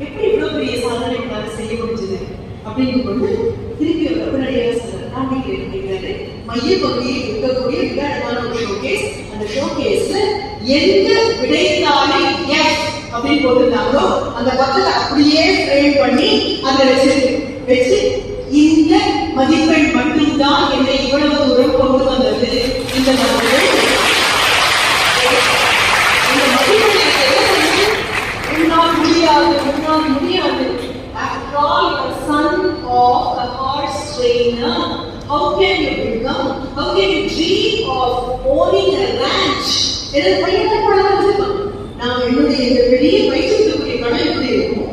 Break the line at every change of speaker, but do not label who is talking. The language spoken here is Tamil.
எப்படி இவ்வளவு பெரிய சாதனை உங்களால செய்ய முடிஞ்சது அப்படின்னு கொண்டு திருப்பி உடனடியாக சொல்றாரு. நான் கேட்கிறாரு, மைய பகுதியில் இருக்கக்கூடிய மிக அழகான ஒரு ஷோகேஸ். அந்த ஷோகேஸ்ல எந்த விடைத்தாளை எஃப் அப்படின்னு போட்டிருந்தாங்களோ அந்த பக்கத்தை அப்படியே ஃப்ரேம் பண்ணி அதை வச்சு இந்த மதிப்பெண் மட்டும்தான் என்னை இவ்வளவு தூரம் கொண்டு வந்தது. இந்த மதிப்பெண் உன்னால் முடியாது. After all, you are son of a horse trainer. How can you dream of owning a ranch? நான் என்னுடைய இந்த பெரிய பயிற்சி கடை எப்படி இருக்கும்,